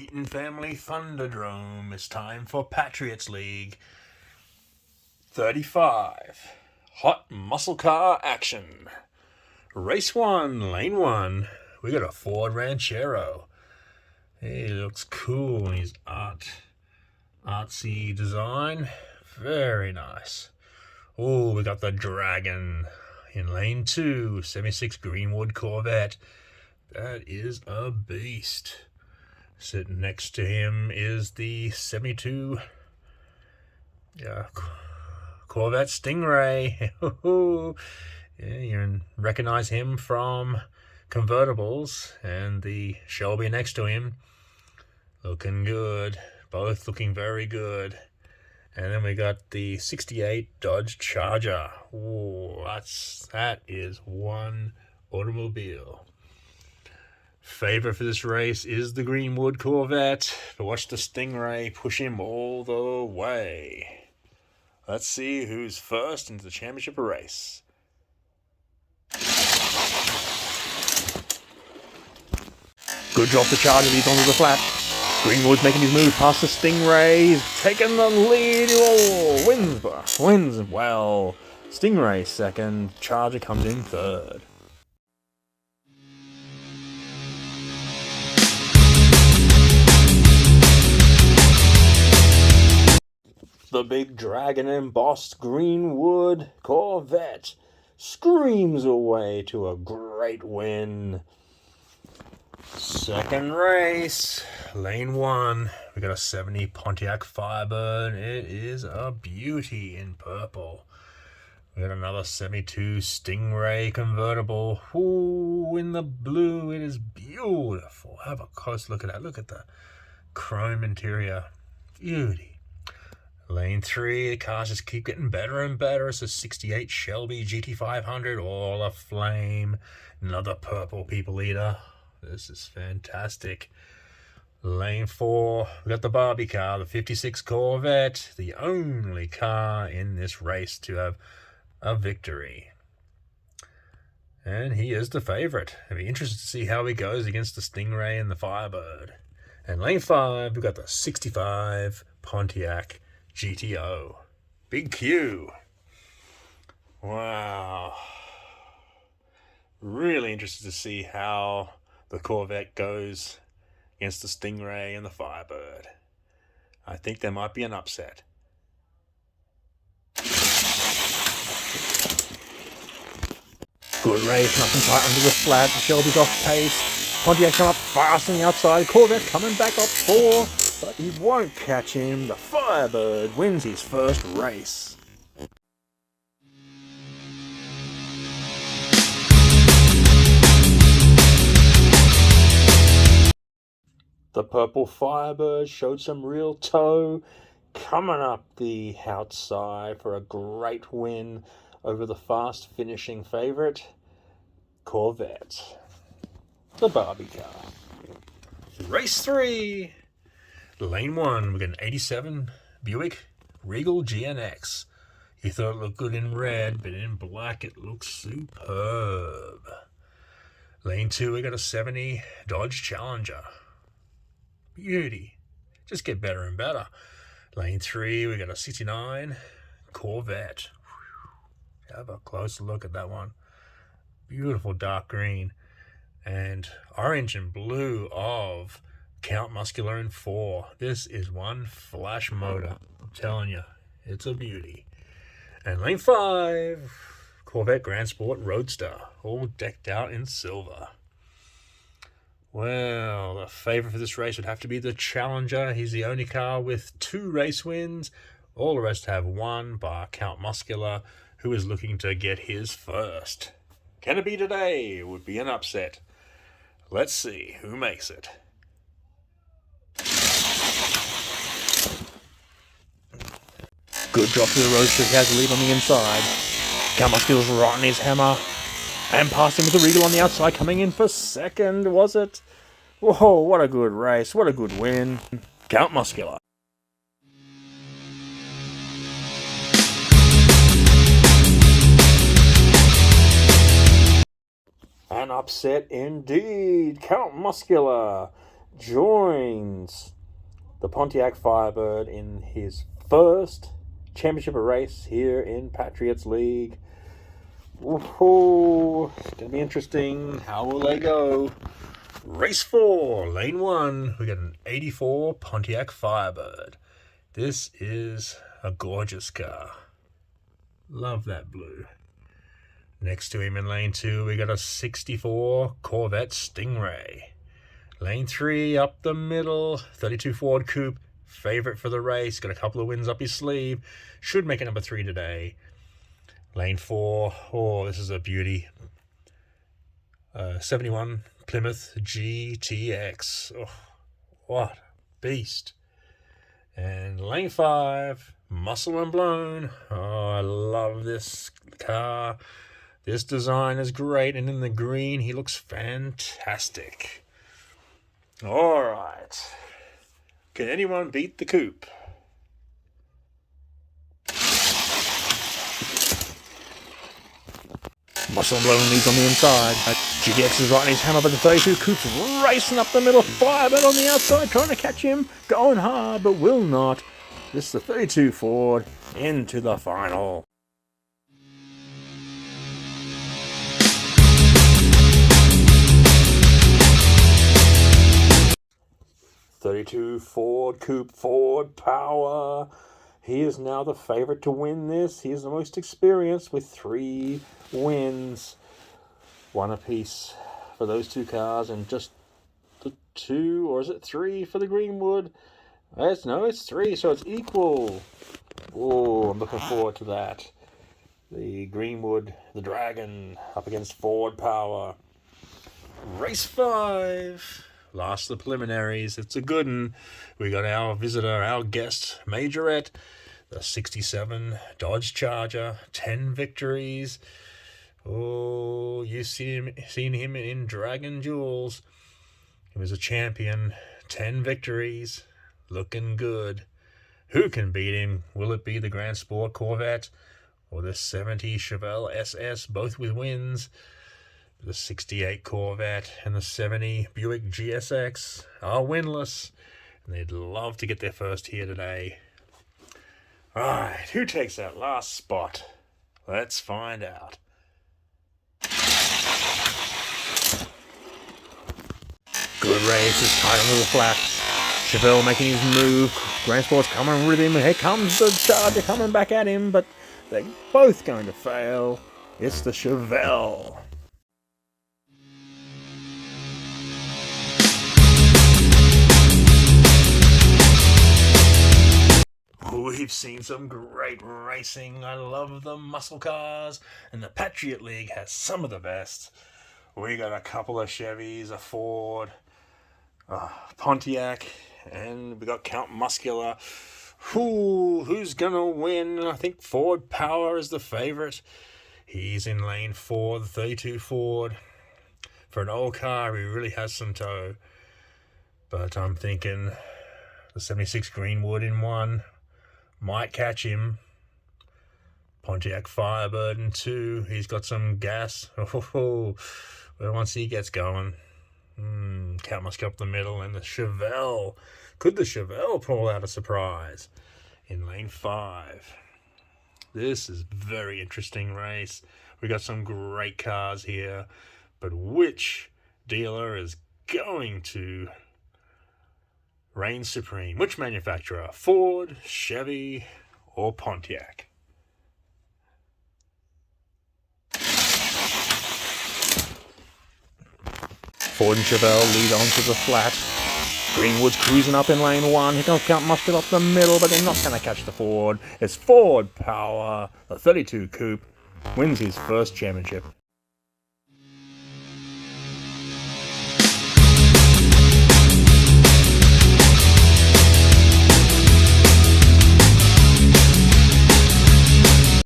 Eaton Family Thunderdrome. It's time for Patriots League 35. Hot muscle car action. Race 1, lane 1. We got a Ford Ranchero. He looks cool in his artsy design. Very nice. Oh, we got the Dragon in lane 2. 76 Greenwood Corvette. That is a beast. Sitting next to him is the 72 Corvette Stingray. Yeah, you recognize him from convertibles, and the Shelby next to him. Looking good. Both looking very good. And then we got the 68 Dodge Charger. Ooh, that is one automobile. Favorite for this race is the Greenwood Corvette, but watch the Stingray push him all the way. Let's see who's first into the championship race. Good job to Charger, leads onto the flat. Greenwood's making his move past the Stingray. He's taking the lead. Oh, wins well. Stingray second. Charger comes in third. The big dragon embossed Greenwood Corvette screams away to a great win. Second race, lane 1. We got a 70 Pontiac Firebird. It is a beauty in purple. We got another 72 Stingray convertible. Ooh, in the blue. It is beautiful. Have a close look at that. Look at the chrome interior. Beauty. Lane 3, the cars just keep getting better and better. It's a 68 Shelby GT500, all aflame. Another purple people eater. This is fantastic. Lane 4, we got the Barbie car, the 56 Corvette, the only car in this race to have a victory. And he is the favorite. I'd be interested to see how he goes against the Stingray and the Firebird. And lane 5, we've got the 65 Pontiac GTO. Big Q. Wow. Really interested to see how the Corvette goes against the Stingray and the Firebird. I think there might be an upset. Good race, nothing tight under the flat. Shelby's off pace. Pontiac come up fast on the outside. Corvette coming back up 4. But he won't catch him. The Firebird wins his first race. The purple Firebird showed some real toe, coming up the outside for a great win over the fast finishing favorite, Corvette. The Barbie car. Race 3. Lane 1, we got an 87 Buick Regal GNX. You thought it looked good in red, but in black it looks superb. Lane 2, we got a 70 Dodge Challenger. Beauty. Just get better and better. Lane 3, we got a 69 Corvette. Have a closer look at that one. Beautiful dark green. And orange and blue of Count Muscular in 4. This is one flash motor. I'm telling you, it's a beauty. And lane 5, Corvette Grand Sport Roadster, all decked out in silver. Well, the favorite for this race would have to be the Challenger. He's the only car with 2 race wins. All the rest have 1, bar Count Muscular, who is looking to get his first. Can it be today? It would be an upset. Let's see who makes it. Good drop to the Roadster. He has the lead on the inside. Count Muscular's right on his hammer. And passing with the Regal on the outside, coming in for second, was it? Whoa, what a good race. What a good win. Count Muscular. An upset indeed. Count Muscular joins the Pontiac Firebird in his first championship race here in Patriots League. Woohoo! It's going to be interesting. How will they go? Race 4, lane 1. We got an 84 Pontiac Firebird. This is a gorgeous car. Love that blue. Next to him in lane 2, we got a 64 Corvette Stingray. Lane 3, up the middle, 32 Ford Coupe. Favorite for the race. Got a couple of wins up his sleeve. Should make it number 3 today. Lane 4, oh, this is a beauty. 71 Plymouth GTX. Oh, what a beast. And lane 5, Muscle and Blown. Oh, I love this car. This design is great, and in the green, he looks fantastic. All right. Can anyone beat the coupe? Muscle and Blown leads on the inside. GTX is right in his hammer, but the 32 Coupe's racing up the middle. Firebird on the outside, trying to catch him. Going hard, but will not. This is the 32 Ford into the final. '32 Ford Coupe, Ford Power. He is now the favorite to win this. He is the most experienced with 3 wins. 1 apiece for those 2 cars, and just the 2, or is it 3 for the Greenwood? It's 3, so it's equal. Oh, I'm looking forward to that. The Greenwood, the Dragon, up against Ford Power. Race 5. Last of the preliminaries. It's a good one. We got our visitor, our guest, Majorette, the 67 Dodge Charger, 10 victories. Oh, you've seen him in Dragon Jewels. He was a champion, 10 victories, looking good. Who can beat him? Will it be the Grand Sport Corvette or the 70 Chevelle SS, both with wins? The 68 Corvette and the 70 Buick GSX are winless, and they'd love to get their first here today. Alright, who takes that last spot? Let's find out. Good race, it's tight under the flat. Chevelle making his move. Grand Sport's coming with him. Here comes the Charger coming back at him, but they're both going to fail. It's the Chevelle. We've seen some great racing. I love the muscle cars, and the Patriot League has some of the best. We got a couple of Chevys, a Ford, Pontiac, and we got Count Muscular. Who's gonna win? I think Ford Power is the favorite. He's in lane 4, the 32 Ford. For an old car, he really has some toe. But I'm thinking the 76 Greenwood in 1 might catch him. Pontiac Firebird in 2. He's got some gas. But once he gets going, Count must go up the middle. And the Chevelle. Could the Chevelle pull out a surprise in lane 5? This is a very interesting race. We got some great cars here. But which dealer is going to reign supreme? Which manufacturer? Ford, Chevy, or Pontiac? Ford and Chevelle lead onto the flat. Greenwood's cruising up in lane 1. Here comes Count Mustard up the middle, but they're not going to catch the Ford. It's Ford Power. The 32 Coupe wins his first championship